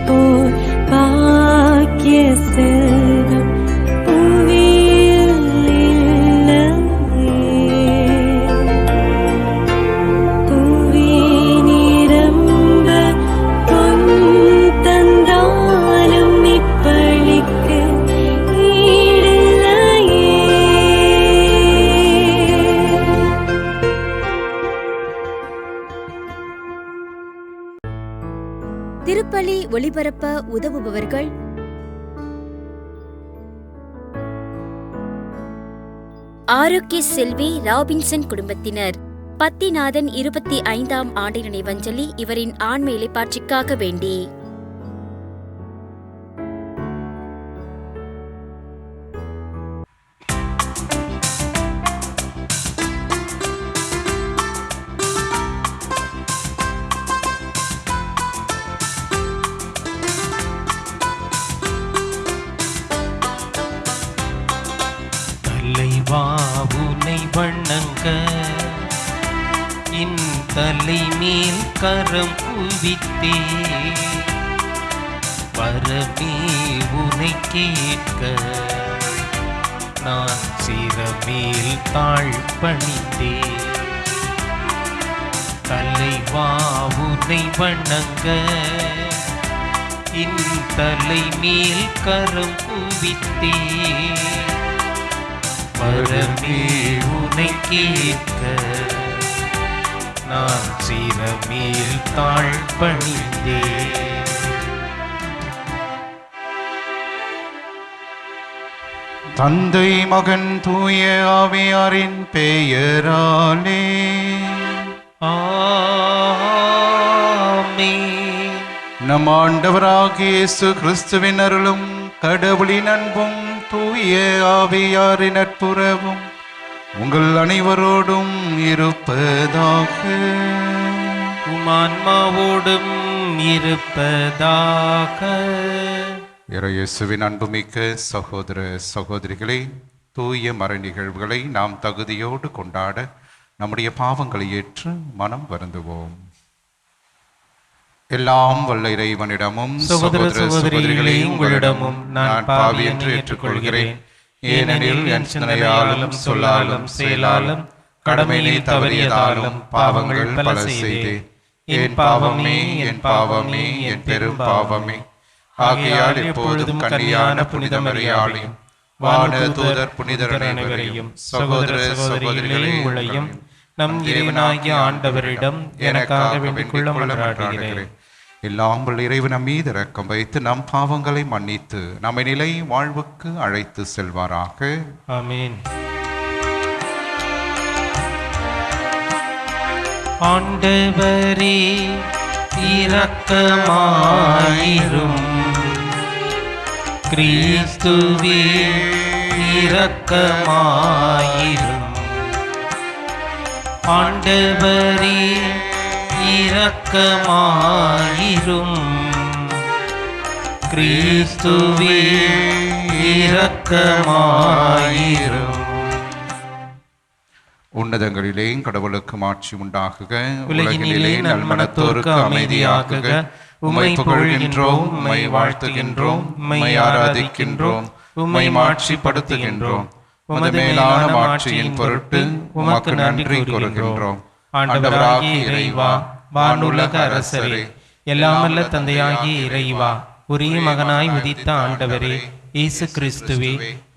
போல் பாக்கிய செல்வம் புவியில் இல்லையே. புவி நிரம்ப பொன் தந்தாலும் இப்பளிக்கு ஈடில்லையே. திருப்பலி ஒளிபரப்ப உதவுபவர்கள் ஆரோக்கிய செல்வி ராபின்சன் குடும்பத்தினர். பத்திநாதன் 25ஆம் ஆண்டு நினைவஞ்சலி இவரின் ஆண்மை பாட்சிக்காக வேண்டி. உனை வணங்க என் தலை மேல் கரம் குவித்தே வரமே உனை கேட்க நான் சிரமேல் தாழ் பணிந்தே. தலைவா உனை வணங்க என் தலை மேல் கரம் குவித்தே வரமே உனை கேட்க நான் சிரமேல் தாழ் பணிந்தே. தந்தை மகன் தூய ஆவியாரின் பெயராலே ஆமென். நம் ஆண்டவராகிய இயேசு கிறிஸ்துவின் அருளும் கடவுளின் அன்பும் தூய ஆவியாரின் நட்புறவும் உங்கள் அனைவரோடும் இருப்பதாக. உமான்மாவோடும் இருப்பதாக. இயேசுவின் அன்புமிக்க சகோதர சகோதரிகளே, தூய மறை நிகழ்வுகளை நாம் தகுதியோடு கொண்டாட நம்முடைய பாவங்களை ஏற்று மனம் வருந்துவோம். எல்லாம் வல்ல இறைவனிடமும் சகோதர சகோதரிகளே உங்களிடமும் நான் பாவி என்று ஏற்றுக்கொள்கிறேன். ஏனெனில் என் சிந்தனையாலும் சொல்லாலும் செயலாலும் கடமையை தவறியதாலும் பாவங்கள் பல செய்தேன். என் பாவமே என் பாவமே என் பெரும் பாவமே. ஆகையால் எப்பொழுதும் கன்னியான புனித மரியாளையும் வான தூதர் புனிதர் அனைவரையும் சகோதர சகோதரிகளே உங்களையும் நம் இறைவனாகிய ஆண்டவரிடம் எனக்காக வேண்டிக் கொள்ள மன்றாடுகிறேன். எல்லாம் வல்ல இறைவன் நம் மீது இரக்கம் வைத்து நம் பாவங்களை மன்னித்து நம்மை நிலை வாழ்வுக்கு அழைத்து செல்வாராக. ஆமென். ஆண்டவரே இரக்கமாயிரும். கிறிஸ்துவே இரக்கமாயிரும். ஆண்டவரே இரக்கமாயிரும். கிறிஸ்துவே இரக்கமாயிரும். உன்னதங்களிலே கடவுளுக்கு மாட்சி உண்டாகுக. உலகினிலே நல்மனத்தோருக்கு அமைதியாகுக. உம்மை புகழ்கின்றோம், உம்மை வாழ்த்துகின்றோம், உம்மை ஆராதிக்கின்றோம், உம்மை மாட்சிப்படுத்துகின்றோம். உமது மேலான மாட்சியின் பொருட்டு உமக்கு நன்றி கூறுகின்றோம். ஆண்டவராகிய இறைவா, வானுலக அரசரே, எல்லாமல்ல தந்தையாகிய இறைவா, ஒரே மகனாய் உதித்த ஆண்டவரே இயேசு கிறிஸ்துவே,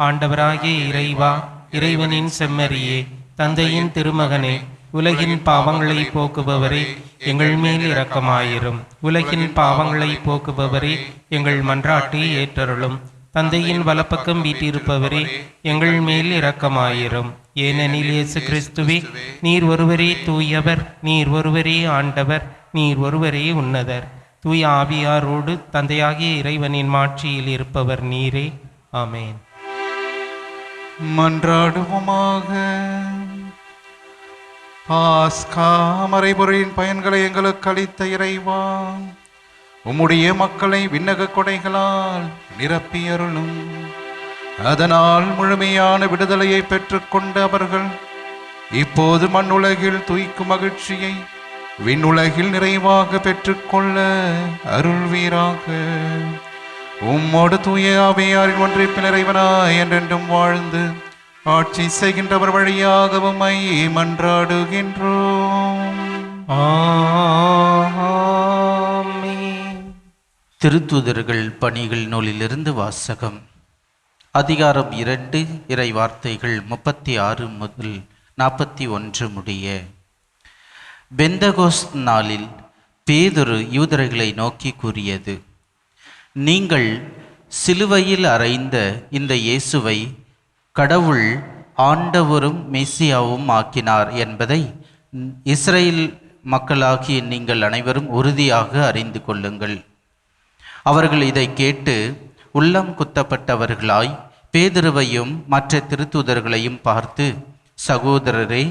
ஆண்டவராகிய இறைவா, இறைவனின் செம்மறியே, தந்தையின் திருமகனே, உலகின் பாவங்களை போக்குபவரே, எங்கள் மேல் இரக்கமாயிரும். உலகின் பாவங்களை போக்குபவரே, எங்கள் மன்றாட்டை ஏற்றருளும். தந்தையின் வலப்பக்கம் வீட்டிருப்பவரே, எங்கள் மேல் இரக்கமாயிரும். ஏனெனில் இயேசு கிறிஸ்துவே, நீர் ஒருவரே தூயவர், நீர் ஒருவரே ஆண்டவர், நீர் ஒருவரே உன்னதர். தூய ஆவியாரோடு தந்தையாகிய இறைவனின் மாட்சியில் இருப்பவர் நீரே. ஆமென். மன்றாடுவோமாக. பாஸ்கா மறைபொருளின் பயன்களை எங்களுக்கு அளித்த இறைவா, உம்முடைய மக்களை விண்ணக கொடைகளால் நிரப்பியருளும். அதனால் முழுமையான விடுதலையை பெற்றுக்கொண்ட அவர்கள் இப்போது மண்ணுலகில் துய்க்கும் மகிழ்ச்சியை விண்ணுலகில் நிறைவாக பெற்றுக்கொள்ள அருள்வீராக. உம்மோடு தூய ஆவியாரின் ஒன்றிப்பில் இறைவனாய் என்றென்றும் வாழ்ந்து ஆட்சி செய்கின்றவர் வழியாக உம்மை மன்றாடுகின்றோம். ஆமென். திருத்தூதர்கள் பணிகள் நூலிலிருந்து வாசகம். அதிகாரம் 2, இறை வார்த்தைகள் 36 முதல் 41 முடிய. பெந்தகோஸ்த் நாளில் பேதுரு யூதர்களை நோக்கி கூறியது, நீங்கள் சிலுவையில் அறைந்த இந்த இயேசுவை கடவுள் ஆண்டவரும் மெசியாவும் ஆக்கினார் என்பதை இஸ்ரேல் மக்களாகிய நீங்கள் அனைவரும் உறுதியாக அறிந்து கொள்ளுங்கள். அவர்கள் இதை கேட்டு உள்ளம் குத்தப்பட்டவர்களாய் பேதுருவையும் மற்ற திருத்தூதர்களையும் பார்த்து, சகோதரரே,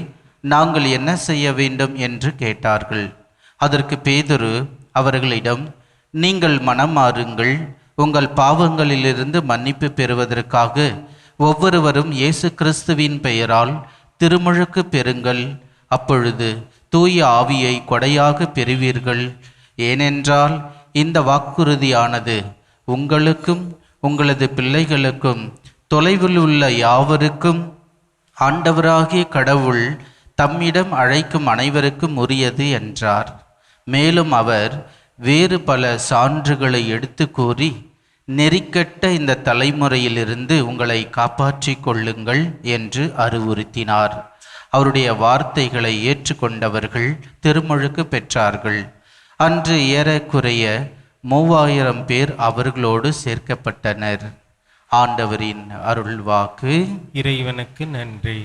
நாங்கள் என்ன செய்ய வேண்டும் என்று கேட்டார்கள். அதற்கு பேதுரு அவர்களிடம், நீங்கள் மனம் மாறுங்கள், உங்கள் பாவங்களிலிருந்து மன்னிப்பு பெறுவதற்காக ஒவ்வொருவரும் இயேசு கிறிஸ்துவின் பெயரால் திருமுழுக்கு பெறுங்கள். அப்பொழுது தூய ஆவியை கொடையாக பெறுவீர்கள். ஏனென்றால் இந்த வாக்குறுதியானது உங்களுக்கும் உங்களது பிள்ளைகளுக்கும் தொலைவில் உள்ள யாவருக்கும் ஆண்டவராகிய கடவுள் தம்மிடம் அழைக்கும் அனைவருக்கும் உரியது என்றார். மேலும் அவர் வேறு பல சான்றுகளை எடுத்து கூறி, நெறிக்கட்ட இந்த தலைமுறையிலிருந்து உங்களை காப்பாற்றிக் கொள்ளுங்கள் என்று அறிவுறுத்தினார். அவருடைய வார்த்தைகளை ஏற்றுக்கொண்டவர்கள் திருமுழுக்கு பெற்றார்கள். அன்று ஏறக்குறைய 3000 பேர் அவர்களோடு சேர்க்கப்பட்டனர். ஆண்டவரின் அருள்வாக்கு. இறைவனுக்கு நன்றி.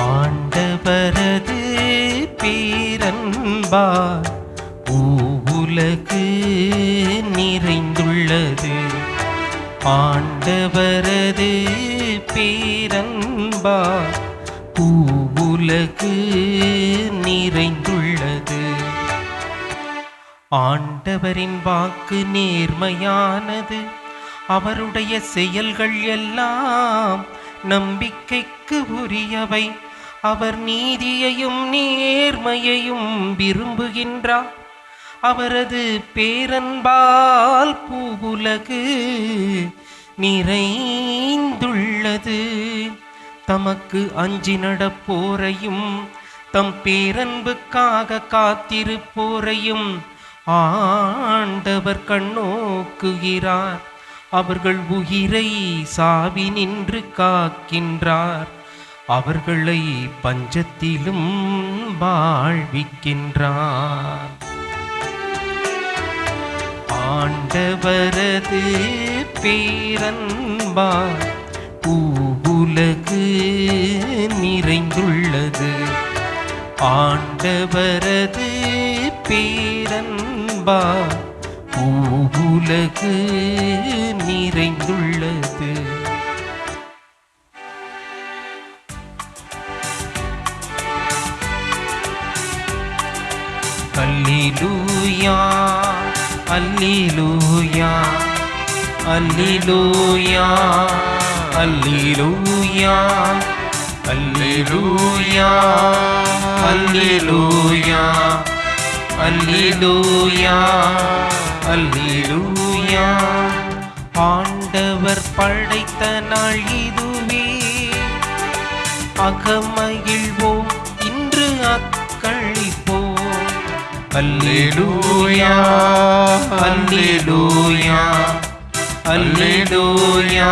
ஆண்டவரது பேரன்பால் உலகு நிறைந்துள்ளது. ஆண்டவரது பேரன்பால் உலகு நிறைந்துள்ளது. ஆண்டவரின் வாக்கு நேர்மையானது, அவருடைய செயல்கள் எல்லாம் நம்பிக்கைக்கு உரியவை. அவர் நீதியையும் நேர்மையையும் விரும்புகின்றார். அவரது பேரன்பால் பூவுலகு நிறைந்துள்ளது. தமக்கு அஞ்சி நடப்போரையும் தம் பேரன்புக்காக காத்திருப்போரையும் ஆண்டவர் கண்ணோக்குகிறார். அவர்கள் உயிரை சாவினின்று காக்கின்றார். அவர்களை பஞ்சத்திலும் வாழ்விக்கின்றார். ஆண்டவரது பேரன்பால் பூவுலகு நிறைந்துள்ளது. ஆண்டவரது பேரன்பால் பூவுலகு நிறைந்துள்ளது. அல்லேலூயா, அல்லேலூயா, அல்லேலூயா, அல்லேலூயா, அல்லேலூயா, அல்லேலூயா, அல்லேலூயா, அல்லேலூயா. ஆண்டவர் படைத்த நாள் இதுவே, அகமகிழ்வோம் இன்று அக்களிப்போம். அல்லேலூயா, அல்லேலூயா, அல்லேலூயா,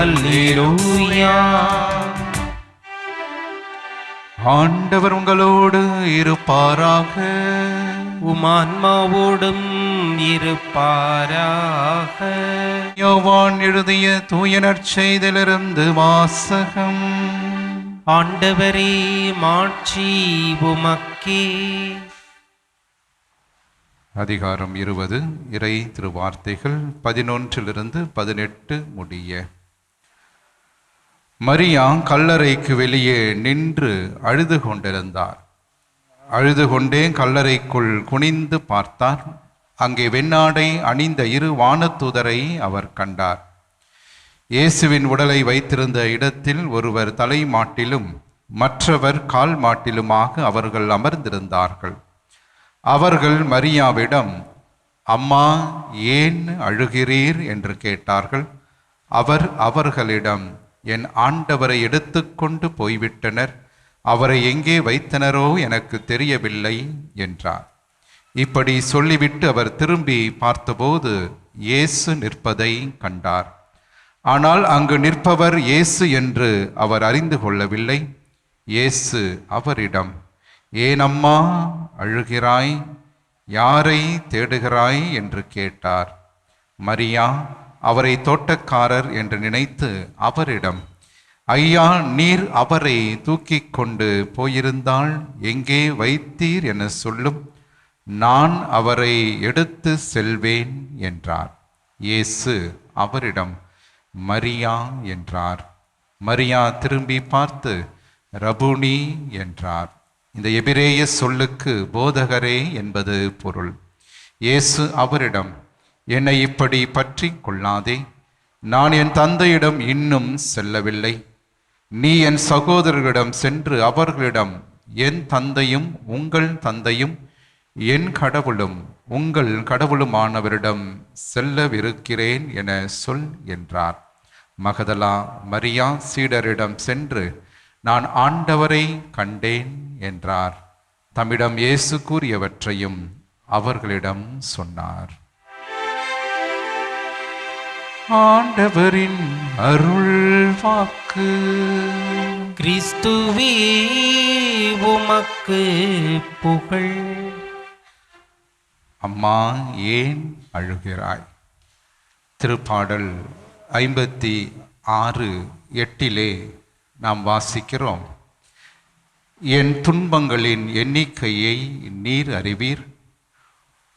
அல்லேலூயா. ஆண்டவர் உங்களோடு இருப்பாராக. உமான்மாவோடும் இருப்பாராக. யோவான் எழுதிய தூய நற்செய்தியிலிருந்து வாசகம். ஆண்டவரே, மாட்சி உமக்கே. அதிகாரம் 20, இறை திருவார்த்தைகள் 11 18 முடிய. மரியா கல்லறைக்கு வெளியே நின்று அழுது கொண்டிருந்தார். அழுது கொண்டே கல்லறைக்குள் குனிந்து பார்த்தார். அங்கே வெண்ணாடை அணிந்த 2 வானதூதரை அவர் கண்டார். இயேசுவின் உடலை வைத்திருந்த இடத்தில் ஒருவர் தலை மாட்டிலும் மற்றவர் கால் மாட்டிலுமாக அவர்கள் அமர்ந்திருந்தார்கள். அவர்கள் மரியாவிடம், அம்மா, ஏன் அழுகிறீர் என்று கேட்டார்கள். அவர் அவர்களிடம், என் ஆண்டவரை எடுத்துக்கொண்டு போய்விட்டனர், அவரை எங்கே வைத்தனரோ எனக்கு தெரியவில்லை என்றார். இப்படி சொல்லிவிட்டு அவர் திரும்பி பார்த்தபோது இயேசு நிற்பதை கண்டார். ஆனால் அங்கு நிற்பவர் இயேசு என்று அவர் அறிந்து கொள்ளவில்லை. இயேசு அவரிடம், ஏன் அம்மா அழுகிறாய், யாரை தேடுகிறாய் என்று கேட்டார். மரியா அவரை தோட்டக்காரர் என்று நினைத்து அவரிடம், ஐயா, நீர் அவரை தூக்கி கொண்டு போயிருந்தால் எங்கே வைத்தீர் என சொல்லும், நான் அவரை எடுத்து செல்வேன் என்றார். இயேசு அவரிடம், மரியா என்றார். மரியா திரும்பி பார்த்து ரபுனி என்றார். இந்த எபிரேய சொல்லுக்கு போதகரே என்பது பொருள். இயேசு அவரிடம், என்னை இப்படி பற்றி கொள்ளாதே, நான் என் தந்தையிடம் இன்னும் செல்லவில்லை. நீ என் சகோதரர்களிடம் சென்று அவர்களிடம், என் தந்தையும் உங்கள் தந்தையும் என் கடவுளும் உங்கள் கடவுளுமானவரிடம் செல்லவிருக்கிறேன் என சொல் என்றார். மகதலா மரியா சீடரிடம் சென்று, நான் ஆண்டவரை கண்டேன் என்றார். தம்மிடம் இயேசு கூறியவற்றையும் அவர்களிடம் சொன்னார். ஆண்டவரின் அருள் வாக்கு. கிறிஸ்துவே உமக்கு புகழ். அம்மா, ஏன் அழுகிறாய்? திருப்பாடல் 56:8 நாம் வாசிக்கிறோம், என் துன்பங்களின் எண்ணிக்கையை நீர் அறிவீர்,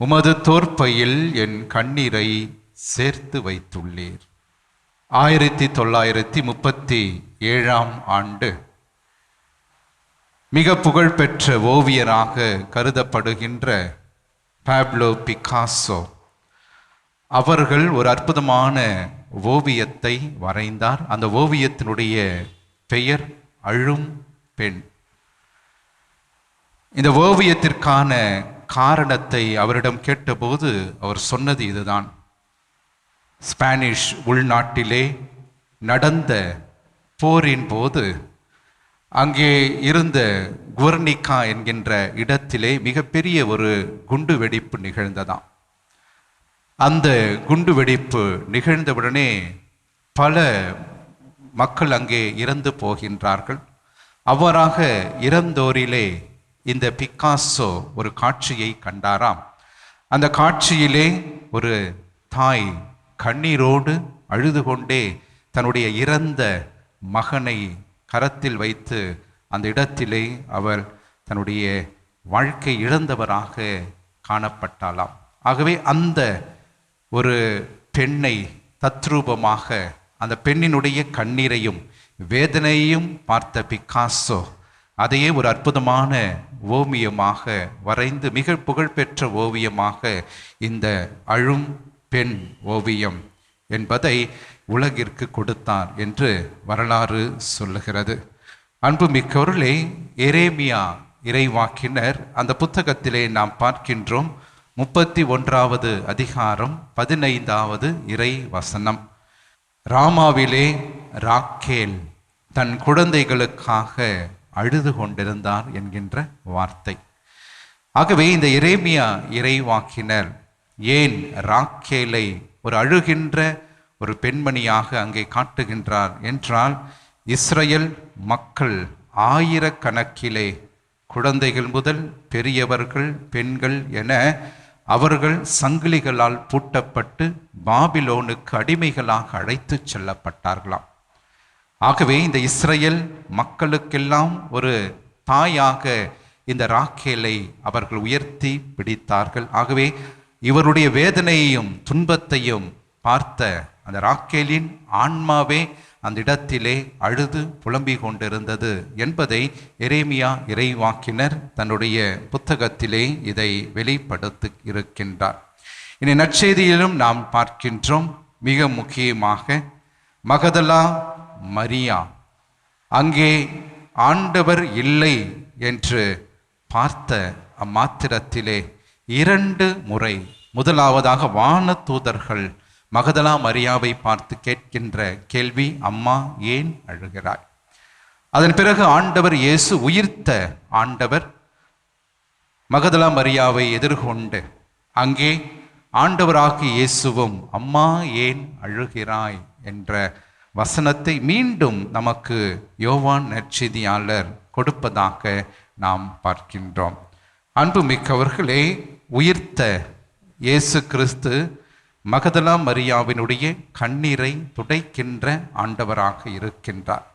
உமது தோற்பையில் என் கண்ணீரை சேர்த்து வைத்துள்ளீர். 1937 ஆண்டு மிக புகழ்பெற்ற ஓவியராக கருதப்படுகின்ற பாப்லோ பிகாசோ அவர்கள் ஒரு அற்புதமான ஓவியத்தை வரைந்தார். அந்த ஓவியத்தினுடைய பெயர் அழும் பெண். இந்த ஓவியத்திற்கான காரணத்தை அவரிடம் கேட்டபோது அவர் சொன்னது இதுதான். ஸ்பானிஷ் உள்நாட்டிலே நடந்த போரின் போது அங்கே இருந்த குவர்னிகா என்கின்ற இடத்திலே மிகப்பெரிய ஒரு குண்டு வெடிப்பு நிகழ்ந்ததாம். அந்த குண்டு வெடிப்பு நிகழ்ந்தவுடனே பல மக்கள் அங்கே இறந்து போகின்றார்கள். அவ்வாறாக இறந்தோரிலே இந்த பிக்காசோ ஒரு காட்சியை கண்டாராம். அந்த காட்சியிலே ஒரு தாய் கண்ணீரோடு அழுது கொண்டே தன்னுடைய இறந்த மகனை கரத்தில் வைத்து அந்த இடத்திலே அவர் தன்னுடைய வாழ்க்கை இழந்தவராக காணப்பட்டாளாம். ஆகவே அந்த ஒரு பெண்ணை தத்ரூபமாக, அந்த பெண்ணினுடைய கண்ணீரையும் வேதனையையும் பார்த்த பிக்காசோ அதையே ஒரு அற்புதமான ஓவியமாக வரைந்து மிக புகழ்பெற்ற ஓவியமாக இந்த அழும் பெண் ஓவியம் என்பதை உலகிற்கு கொடுத்தார் என்று வரலாறு சொல்லுகிறது. அன்புமிக்கவர்களே, எரேமியா இறைவாக்கினர் அந்த புத்தகத்திலே நாம் பார்க்கின்றோம். 31வது அதிகாரம் 15வது இறை வசனம். ராமாவிலே ராக்கேல் தன் குழந்தைகளுக்காக அழுது கொண்டிருந்தார் என்கின்ற வார்த்தை. ஆகவே இந்த எரேமியா இறைவாக்கினர் ஏன் ராக்கேலை ஒரு அழுகின்ற ஒரு பெண்மணியாக அங்கே காட்டுகின்றார் என்றால், இஸ்ரேல் மக்கள் ஆயிரக்கணக்கிலே குழந்தைகள் முதல் பெரியவர்கள், பெண்கள் என அவர்கள் சங்கிலிகளால் பூட்டப்பட்டு பாபிலோனுக்கு அடிமைகளாக அழைத்து செல்லப்பட்டார்களாம். ஆகவே இந்த இஸ்ரேல் மக்களுக்கெல்லாம் ஒரு தாயாக இந்த ராக்கேலை அவர்கள் உயர்த்தி பிடித்தார்கள். ஆகவே இவருடைய வேதனையையும் துன்பத்தையும் பார்த்த அந்த ராக்கேலின் ஆன்மாவே அந்த இடத்திலே அழுது புலம்பிக் கொண்டிருந்தது என்பதை எரேமியா இறைவாக்கினர் தன்னுடைய புத்தகத்திலே இதை வெளிப்படுத்தி இருக்கின்றார். இனி நற்செய்தியிலும் நாம் பார்க்கின்றோம், மிக முக்கியமாக மகதலா மரியா அங்கே ஆண்டவர் இல்லை என்று பார்த்த அம்மாத்திரத்திலே 2 முறை, முதலாவதாக வானதூதர்கள் மகதலா மரியாவை பார்த்து கேட்கின்ற கேள்வி, அம்மா ஏன் அழுகிறாய்? அதன் பிறகு ஆண்டவர் இயேசு, உயிர்த்த ஆண்டவர் மகதலா மரியாவை எதிர்கொண்டு அங்கே ஆண்டவராகிய இயேசுவும் அம்மா ஏன் அழுகிறாய் என்ற வசனத்தை மீண்டும் நமக்கு யோவான் நற்செய்தியாளர் கொடுப்பதாக நாம் பார்க்கின்றோம். அன்புமிக்கவர்களே, உயிர்த்த இயேசு கிறிஸ்து மகதலா மரியாவினுடைய கண்ணீரை துடைக்கின்ற ஆண்டவராக இருக்கின்றார்.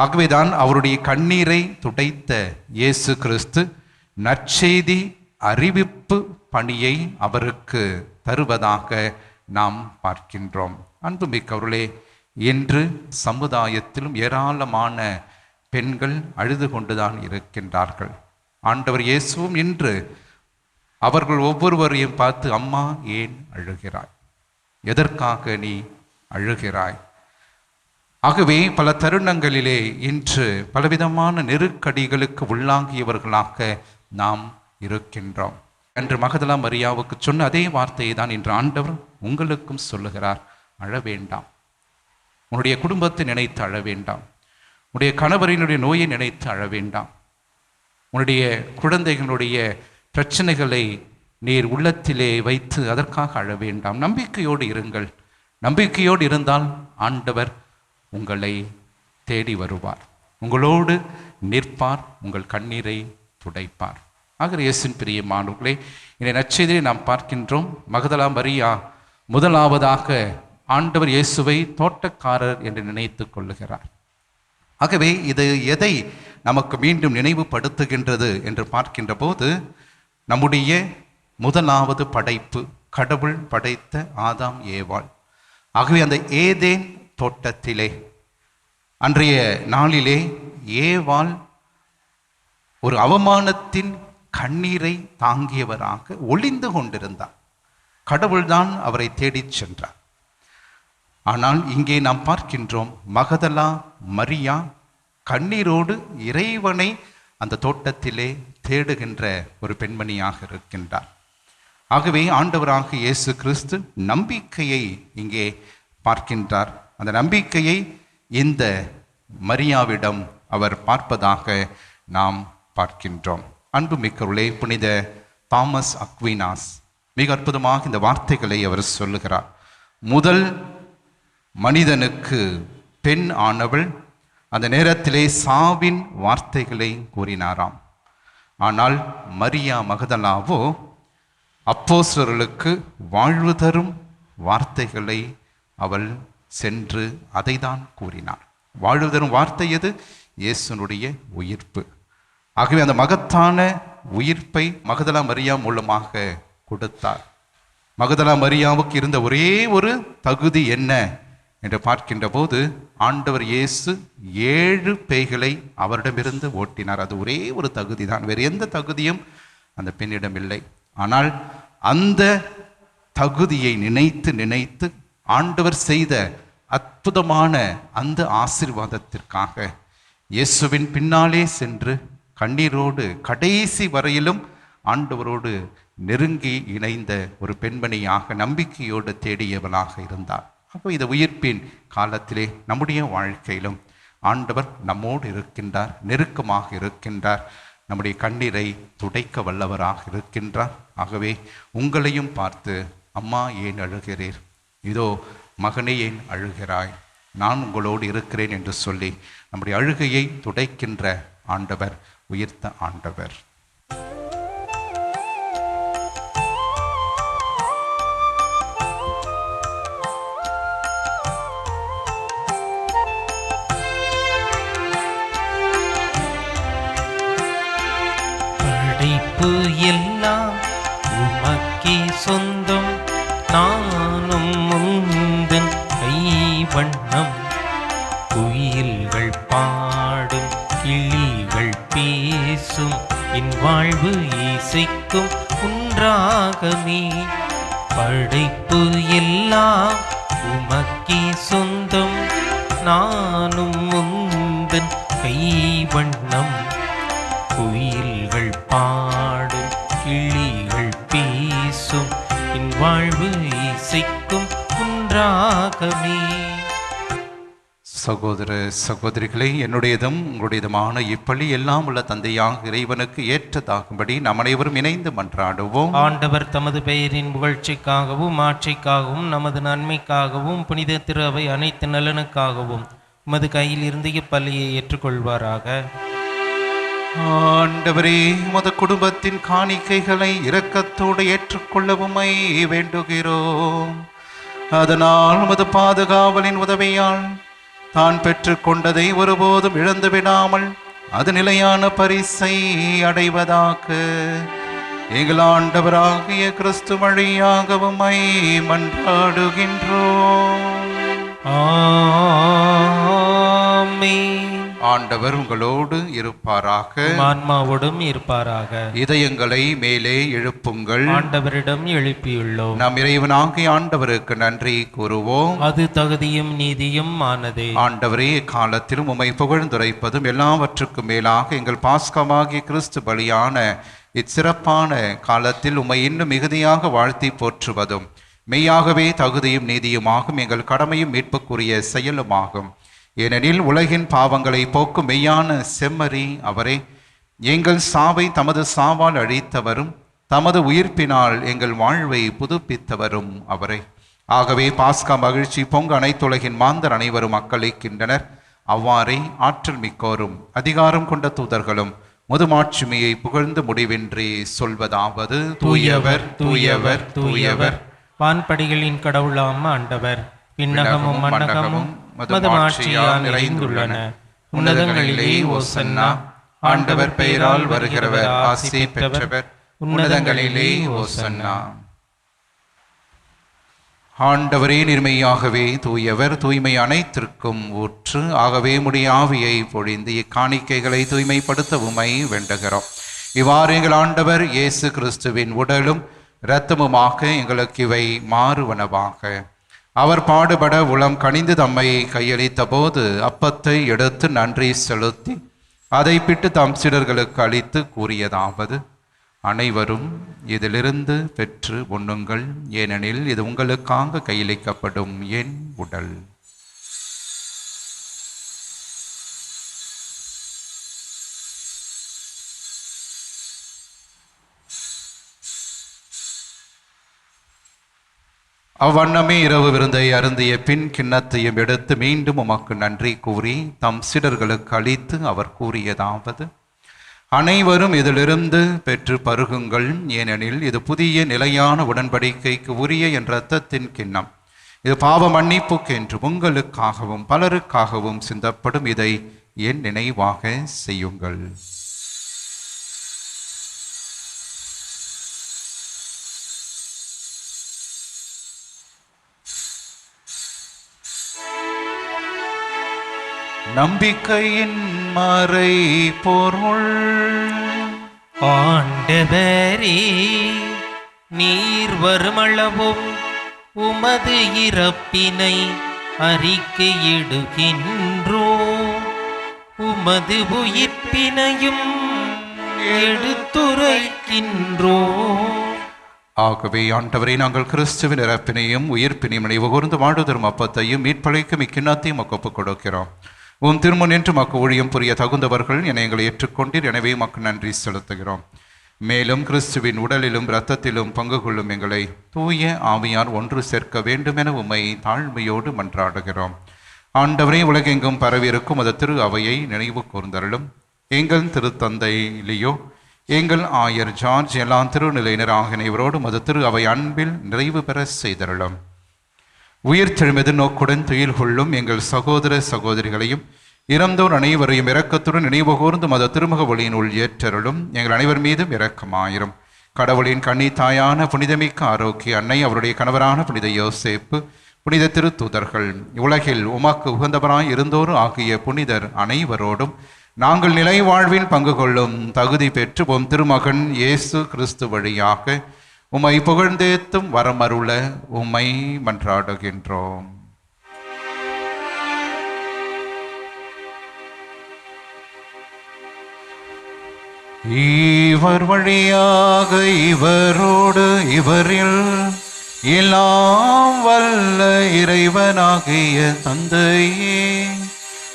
ஆகவேதான் அவருடைய கண்ணீரை துடைத்த இயேசு கிறிஸ்து நற்செய்தி அறிவிப்பு பணியை அவருக்கு தருவதாக நாம் பார்க்கின்றோம். அன்புமிக்கவர்களே, இன்று சமுதாயத்திலும் ஏராளமான பெண்கள் அழுது கொண்டுதான் இருக்கின்றார்கள். ஆண்டவர் இயேசுவும் இன்று அவர்கள் ஒவ்வொருவரையும் பார்த்து, அம்மா ஏன் அழுகிறாய்? எதற்காக நீ அழுகிறாய்? ஆகவே பல தருணங்களிலே இன்று பலவிதமான நெருக்கடிகளுக்கு உள்ளாகியவர்களாக நாம் இருக்கின்றோம். அன்று மகதலா மரியாவுக்கு சொன்ன அதே வார்த்தையை தான் இன்று ஆண்டவர் உங்களுக்கும் சொல்லுகிறார். அழ வேண்டாம். உன்னுடைய குடும்பத்தை நினைத்து அழ வேண்டாம். உன்னுடைய கணவரினுடைய நோயை நினைத்து அழ வேண்டாம். உன்னுடைய குழந்தைகளுடைய பிரச்சனைகளை நீர் உள்ளத்திலே வைத்து அதற்காக அழ வேண்டாம். நம்பிக்கையோடு இருங்கள். நம்பிக்கையோடு இருந்தால் ஆண்டவர் உங்களை தேடி வருவார், உங்களோடு நிற்பார், உங்கள் கண்ணீரை துடைப்பார். ஆக இயேசுவின் பிரியமானவர்களே, இந்த நற்செய்தியை நாம் பார்க்கின்றோம். மகதலா மரியா முதலாவதாக ஆண்டவர் இயேசுவை தோட்டக்காரர் என்று நினைத்து கொள்ளுகிறார். ஆகவே இது எதை நமக்கு மீண்டும் நினைவுபடுத்துகின்றது என்று பார்க்கின்ற போது, நம்முடைய முதலாவது படைப்பு, கடவுள் படைத்த ஆதாம் ஏவாள். ஆகவே அந்த ஏதேன் தோட்டத்திலே அன்றைய நாளிலே ஏவாள் ஒரு அவமானத்தின் கண்ணீரை தாங்கியவராக ஒளிந்து கொண்டிருந்தார். கடவுள்தான் அவரை தேடிச் சென்றார். ஆனால் இங்கே நாம் பார்க்கின்றோம், மகதலா மரியா கண்ணீரோடு இறைவனை அந்த தோட்டத்திலே தேடுகின்ற ஒரு பெண்மணியாக இருக்கின்றார். ஆகவே ஆண்டவராக இயேசு கிறிஸ்து நம்பிக்கையை இங்கே பார்க்கின்றார். அந்த நம்பிக்கையை இந்த மரியாவிடம் அவர் பார்ப்பதாக நாம் பார்க்கின்றோம். அன்புமிக்கவர்களே, புனித தாமஸ் அக்வினாஸ் மிக அற்புதமாக இந்த வார்த்தைகளை அவர் சொல்லுகிறார். முதல் மனிதனுக்கு பெண் ஆனவள் அந்த நேரத்திலே சாவின் வார்த்தைகளை கூறினாராம். ஆனால் மரியா மகதலாவோ அப்போஸ்தலர்களுக்கு வாழ்வு தரும் வார்த்தைகளை அவள் சென்று அதை தான் கூறினார். வாழ்வு தரும் வார்த்தை எது? இயேசுனுடைய உயிர்ப்பு. ஆகவே அந்த மகத்தான உயிர்ப்பை மகதலா மரியா மூலமாக கொடுத்தார். மகதலா மரியாவுக்கு இருந்த ஒரே ஒரு தகுதி என்ன என்று பார்க்கின்ற போது, ஆண்டவர் இயேசு 7 பேய்களை அவரிடமிருந்து ஓட்டினார். அது ஒரே ஒரு தகுதி தான், வேறு எந்த தகுதியும் அந்த பெண்ணிடம் இல்லை. ஆனால் அந்த தகுதியை நினைத்து நினைத்து ஆண்டவர் செய்த அற்புதமான அந்த ஆசீர்வாதத்திற்காக இயேசுவின் பின்னாலே சென்று கண்ணீரோடு கடைசி வரையிலும் ஆண்டவரோடு நெருங்கி இணைந்த ஒரு பெண்மணியாக நம்பிக்கையோடு தேடியவளாக இருந்தார். அப்போ இந்த உயிர்ப்பின் காலத்திலே நம்முடைய வாழ்க்கையிலும் ஆண்டவர் நம்மோடு இருக்கின்றார், நெருக்கமாக இருக்கின்றார், நம்முடைய கண்ணீரை துடைக்க வல்லவராக இருக்கின்றார். ஆகவே உங்களையும் பார்த்து, அம்மா ஏன் அழுகிறீர்? இதோ மகனே ஏன் அழுகிறாய்? நான் உங்களோடு இருக்கிறேன் என்று சொல்லி நம்முடைய அழுகையை துடைக்கின்ற ஆண்டவர், உயிர்த்த ஆண்டவர். படைப்பு எல்லாம் உமக்கே சொந்தம், நானும் முந்தன் கைவண்ணம். குயில்கள் பாடும், கிளிகள் பேசும், என் வாழ்வு இசைக்கும் உன்றாகமே. படைப்பு எல்லாம் உமக்கே சொந்தம், நானும் முந்தன் கைவண்ணம். குயில்கள் பாடும், கிளிகள் பேசும், என் வாழ்வு இசைக்கும் குன்றாகமே. சகோதர சகோதரிகளே, என்னுடையதும் உங்களுடையதுமான இப்பள்ளி எல்லாம் உள்ள தந்தையாக இறைவனுக்கு ஏற்றதாகும்படி நாம் அனைவரும் இணைந்து மன்றாடுவோம். ஆண்டவர் தமது பெயரின் புகழ்ச்சிக்காகவும் ஆட்சிக்காகவும் நமது நன்மைக்காகவும் புனித திரு அவை அனைத்து நலனுக்காகவும் உமது கையில் இருந்து இப்பள்ளியை ஏற்றுக்கொள்வாராக. ஆண்டவரே, உமது குடும்பத்தின் காணிக்கைகளை இரக்கத்தோடு ஏற்றுக்கொள்ளவுமை வேண்டுகிறோம். அதனால் உமது பாதுகாவலின் உதவியால் தான் பெற்றுக்கொண்டதை ஒருபோதும் இழந்து விடாமல் அது நிலையான பரிசை அடைவதாக எங்கள் ஆண்டவராகிய கிறிஸ்து வழியாகவும் மன்றாடுகின்றோம். ஆமென். ஆண்டவர் உங்களோடு இருப்பாராக, ஆன்மாவோடும் இருப்பாராக. இதயங்களை மேலே எழுப்புங்கள். ஆண்டவரிடம் எழுப்பியுள்ளோம். நாம் இறைவனாகிய ஆண்டவருக்கு நன்றி கூறுவோம். அது தகுதியும் நீதியும் ஆனதே. ஆண்டவரே, காலத்திலும் உம்மை புகழ்ந்துரைப்பதும் எல்லாவற்றுக்கும் மேலாக எங்கள் பாஸ்கமாகிய கிறிஸ்து பலியான இச்சிறப்பான காலத்தில் உம்மை இன்னும் மிகுதியாக வாழ்த்தி போற்றுவதும் மெய்யாகவே தகுதியும் நீதியுமாகும், எங்கள் கடமையும் மீட்புக்குரிய செயலுமாகும். ஏனெனில் உலகின் பாவங்களை போக்கும் மெய்யான செம்மறி அவரே, எங்கள் சாவை தமது சாவால் அழித்தவரும் தமது உயிர்ப்பினால் எங்கள் வாழ்வை புதுப்பித்தவரும் அவரே. ஆகவே பாஸ்கா மகிழ்ச்சி பொங்க அனைத்துலகின் மாந்தர் அனைவரும் அக்களிக்கின்றனர். அவ்வாறே ஆற்றல் மிக்கோரும் அதிகாரம் கொண்ட தூதர்களும் முதுமாட்சிமையை புகழ்ந்து முடிவின்றி சொல்வதாவது: தூயவர் தூயவர் தூயவர், வான்படிகளின் கடவுளாம் ஆண்டவர். விண்ணகமும் மண்ணகமும் மதமாட்சியால் நிறைந்துள்ளன. உன்னதங்களிலே ஓசன்னா. ஆண்டவர் பெயரால் வருகிறவர் ஆசி பெற்றவர். உன்னதங்களிலே ஓசன்னா. ஆண்டவரே, நிர்மையாகவே தூயவர், தூய்மை அனைத்திற்கும் ஊற்று. ஆகவே உம்முடைய ஆவியை பொழிந்து இக்காணிக்கைகளை தூய்மைப்படுத்த உம்மை வேண்டுகிறோம். இவ்வாறு எங்கள் ஆண்டவர் இயேசு கிறிஸ்துவின் உடலும் இரத்தமுமாக எங்களுக்கு இவை மாறுவனவாக. அவர் பாடுபட உளம் கனிந்து தம்மை கையளித்த போது அப்பத்தை எடுத்து நன்றி செலுத்தி அதை பிட்டு தம் சீடர்களுக்கு அளித்து கூறியதாவது: அனைவரும் இதிலிருந்து பெற்று உண்ணுங்கள், ஏனெனில் இது உங்களுக்காக கையளிக்கப்படும் என் உடல். அவ்வண்ணமே இரவு விருந்தை அருந்திய பின் கிண்ணத்தையும் எடுத்து மீண்டும் உமக்கு நன்றி கூறி தம் சீடர்களுக்கு அளித்து அவர் கூறியதாவது: அனைவரும் இதிலிருந்து பெற்று பருகுங்கள், ஏனெனில் இது புதிய நிலையான உடன்படிக்கைக்கு உரிய என் இரத்தத்தின் கிண்ணம். இது பாவ மன்னிப்புக்கு என்று உங்களுக்காகவும் பலருக்காகவும் சிந்தப்படும். இதை என் நினைவாக செய்யுங்கள். நம்பிக்கையின் மறை பொருள். ஆண்டவரே, நீர் வருமளவும் உமது இறப்பினை அறிக்கையிடுகின்றோம், உமது உயிர்ப்பினையும் எடுத்துரைக்கின்றோம். ஆகவே ஆண்டவரை, நாங்கள் கிறிஸ்துவின் இறப்பினையும் உயிர்ப்பினையும் நினைவு கூர்ந்து வாழ்வதரும் அப்பத்தையும் மீட்பழைக்கும் இக்கிண்ணத்தையும் ஒப்புக் கொடுக்கிறோம். உம் திருமுன் என்று மக்கு ஊழியம் புரிய தகுந்தவர்கள் என எங்களை ஏற்றுக்கொண்டீர். எனவே மக்கு நன்றி செலுத்துகிறோம். மேலும் கிறிஸ்துவின் உடலிலும் இரத்தத்திலும் பங்கு கொள்ளும் எங்களை தூய ஆவியார் ஒன்று சேர்க்க வேண்டும் என உம்மை தாழ்மையோடு மன்றாடுகிறோம். ஆண்டவரே, உலகெங்கும் பரவியிருக்கும் அது திரு அவையை நினைவு கூர்ந்தருளும். எங்கள் திருத்தந்தை லியோ, எங்கள் ஆயர் ஜார்ஜ், எல்லா திருநிலையினர் ஆகிய இவரோடும் அது திரு அவை அன்பில் நிறைவு பெற செய்தருளும். உயிர் தெழுமெது நோக்குடன் துயில் கொள்ளும் எங்கள் சகோதர சகோதரிகளையும் இறந்தோர் அனைவரையும் இரக்கத்துடன் நினைவு கூர்ந்து மத திருமுக ஒளியினுள் ஏற்றருளும். எங்கள் அனைவர் மீதும் இரக்கமாயிரும். கடவுளின் கன்னி தாயான புனிதமிக்க ஆரோக்கிய அன்னை, அவருடைய கணவரான புனித யோசேப்பு, புனித திருத்தூதர்கள், உலகில் உமக்கு உகந்தவராய் இருந்தோர் ஆகிய புனிதர் அனைவரோடும் நாங்கள் நிலை வாழ்வில் பங்கு கொள்ளும் தகுதி பெற்று உம் திருமகன் இயேசு கிறிஸ்து வழியாக உம்மை புகழ்ந்தேத்தும் வரமருள உம்மை மன்றாடுகின்றோம். இவர் வழியாக இவரோடு இவரில் எல்லாம் வல்ல இறைவனாகிய தந்தையே,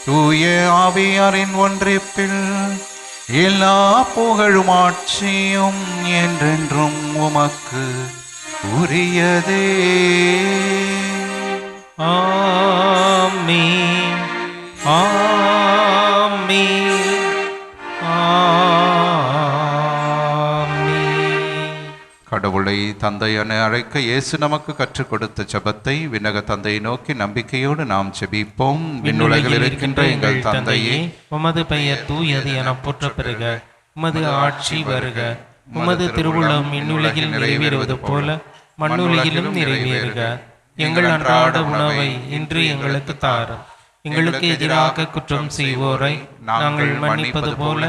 தூய ஆவியாரின் ஒன்றிப்பில் எல்லா புகழும் ஆட்சியும் என்றென்றும் உமக்கு உரியதே. ஆமென். ஆமென். கடவுளை தந்தை என அழைக்க இயேசு நமக்கு கற்றுக் கொடுத்த ஜெபத்தை விண்ணக தந்தையை நோக்கி நம்பிக்கையோடு நாம் ஜெபிப்போம். விண்ணுலகில் இருக்கின்ற எங்கள் தந்தையே, உமது பெயர் தூயது என போற்ற பெறுக. உமது ஆட்சி வருக. உமது திருவுளம் விண்ணுலகில் நிறைவேறுவது போல மண்ணுலகிலும் நிறைவேறுக. எங்கள் அன்றாட உணவை இன்று எங்களுக்கு தாரும். எங்களுக்கு எதிராக குற்றம் செய்வோரை நாங்கள் மன்னிப்பது போல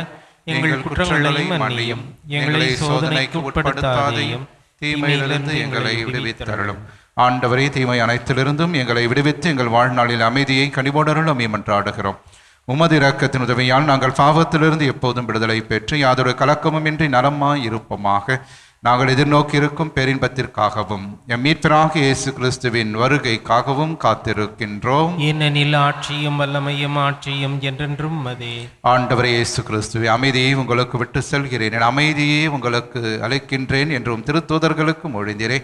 எங்கள் குற்றங்களை மன்னியும். எங்களை சோதனைக்கு உட்படுத்தாதேயும், தீமையிலிருந்து எங்களை விடுவித்தருளும். ஆண்டவரே, தீமை அனைத்திலிருந்தும் எங்களை விடுவித்து எங்கள் வாழ்நாளில் அமைதியை கனிவோடருளும் என்றாடுகிறோம். உமது இரக்கத்தின் உதவியால் நாங்கள் பாவத்திலிருந்து எப்போதும் விடுதலை பெற்று யாதொரு கலக்கமுமின்றி நலமாய் இருப்போமாக. நாங்கள் எதிர்நோக்கி இருக்கும் பேரின்பத்திற்காகவும் எம் மீட்பராகிய இயேசு கிறிஸ்துவின் வருகைக்காகவும் காத்திருக்கின்றோம். ஏனெனில் ஆட்சியும் வல்லமையும் ஆட்சியும் என்றென்றும் அதே. ஆண்டவரே இயேசு கிறிஸ்துவே, அமைதியை உங்களுக்கு விட்டு செல்கிறேன், என் அமைதியை உங்களுக்கு அளிக்கின்றேன் என்றும் திருத்தூதர்களுக்கு மொழிந்தீரே.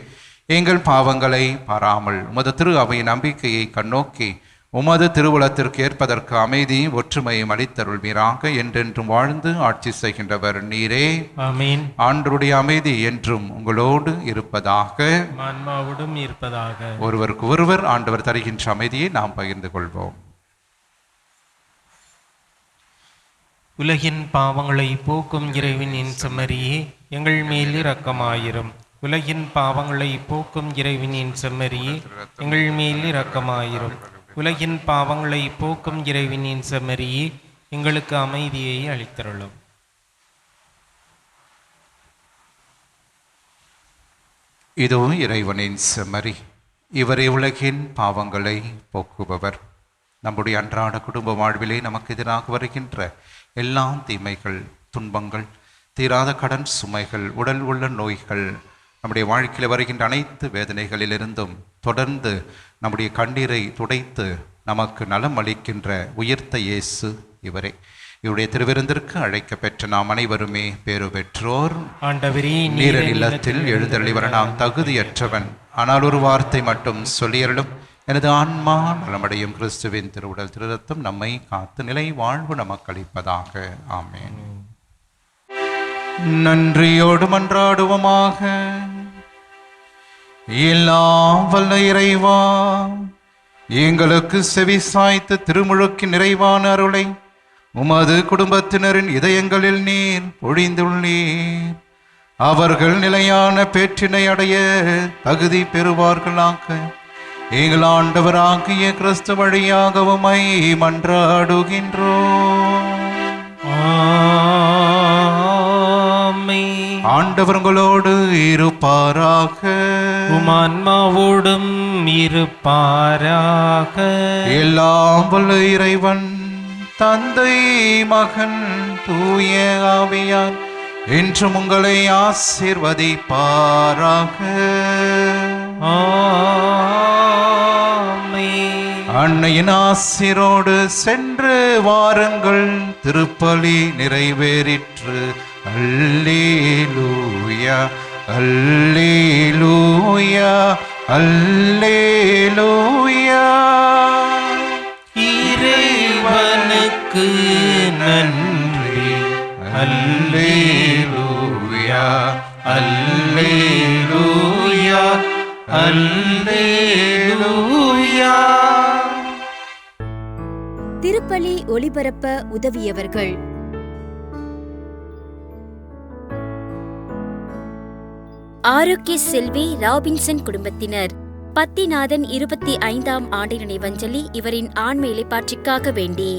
எங்கள் பாவங்களை பாராமல் உமது திரு அவையின் நம்பிக்கையை கண்ணோக்கி உமது திருவுளத்திற்கு ஏற்பதற்கு அமைதி ஒற்றுமையும் அளித்தருள்வீராக. என்றென்றும் வாழ்ந்து ஆட்சி செய்கின்றவர் நீரே. ஆமென். ஆண்டவருடைய அமைதி என்றும் உங்களோடு இருப்பதாக, ஆன்மாவோடும் இருப்பதாக. ஒருவருக்கு ஒருவர் ஆண்டவர் தருகின்ற அமைதியை நாம் பகிர்ந்து கொள்வோம். உலகின் பாவங்களை போக்கும் இறைவனின் செம்மறியே, எங்கள் மேல் இரக்கமாயிரும். உலகின் பாவங்களை போக்கும் இறைவனின் செம்மறியே, எங்கள் மேல் இரக்கமாயிரும். உலகின் பாவங்களை போக்கும் இறைவனின் செம்மறியே, எங்களுக்கு அமைதியை அளித்தருளும். இதோ இறைவனின் செம்மறி, இவரே உலகின் பாவங்களை போக்குபவர். நம்முடைய அன்றாட குடும்ப வாழ்விலே நமக்கு எதிராக வருகின்ற எல்லா தீமைகள், துன்பங்கள், தீராத கடன் சுமைகள், உடல் உள்ள நோய்கள், நம்முடைய வாழ்க்கையில் வருகின்ற அனைத்து வேதனைகளிலிருந்தும் தொடர்ந்து நம்முடைய கண்ணீரை துடைத்து நமக்கு நலம் அளிக்கின்ற உயிர்த்த இயேசு இவரே. இவருடைய திருவிருந்திற்கு அழைக்க பெற்ற நாம் அனைவருமே பேறு பெற்றோர். ஆண்டவரே, நீர இல்லத்தில் எழுந்தருளி வர நான் தகுதியற்றவன், ஆனால் ஒரு வார்த்தை மட்டும் சொல்லியருளும், எனது ஆன்மா நலமடையும். கிறிஸ்துவின் திருவுடல் திருரத்தம் நம்மை காத்து நிலை வாழ்வு நமக்கு அளிப்பதாக. ஆமென். நன்றியோடு மன்றாடுவோமாக. எல்லாம் வல்ல இறைவா, எங்களுக்கு செவி சாய்த்து திருமுழுக்கின் நிறைவான அருளை உமது குடும்பத்தினரின் இதயங்களில் நீர் பொழிந்துள்ளீர். அவர்கள் நிலையான பேற்றினை அடைய தகுதி பெறுவார்களாக. எங்கள் ஆண்டவராகிய கிறிஸ்து வழியாக உம்மை மன்றாடுகின்றோம். ஆண்டவர் உங்களோடு இருப்பாராக. உம் ஆன்மாவோடும் இருப்பாராக. எல்லாம் வல்ல இறைவன் தந்தை, மகன், தூய ஆவியார் என்றும் உங்களை ஆசீர்வதிப்பாராக. அன்னையின் ஆசிரோடு சென்று வாருங்கள். திருப்பலி நிறைவேறிற்று. அல்லேலூயா, அல்லேலூயா, அல்லேலூயா. இறைவனுக்கு நன்றி. அல்லேலூயா, அல்லேலூயா, அல்லேலூயா. திருப்பலி ஒளிபரப்ப உதவியவர்கள்: ஆரோக்கிய செல்வி ராபின்சன் குடும்பத்தினர். பத்திநாதன் 25ஆம் ஆண்டு நினைவஞ்சலி இவரின் ஆண்மை இலைப்பாற்றிக்காக வேண்டி.